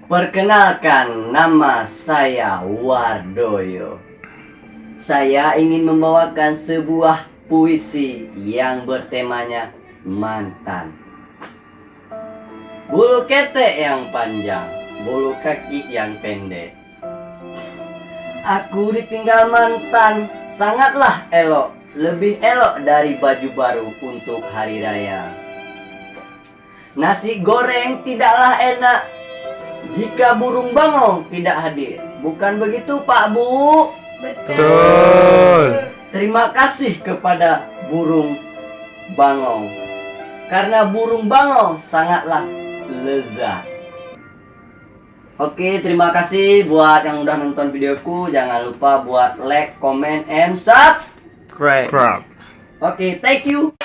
Perkenalkan, nama saya Wardoyo. Saya ingin membawakan sebuah puisi yang bertemanya mantan. Bulu ketek yang panjang, bulu kaki yang pendek. Aku ditinggal mantan, sangatlah elok. Lebih elok dari baju baru untuk hari raya. Nasi goreng tidaklah enak jika burung bangong tidak hadir. Bukan begitu, Pak Bu? Betul. Terima kasih kepada burung bangong, karena burung bangong sangatlah lezat. Oke, terima kasih buat yang udah nonton videoku. Jangan lupa buat like, comment, and subscribe. Crap. Oke, thank you.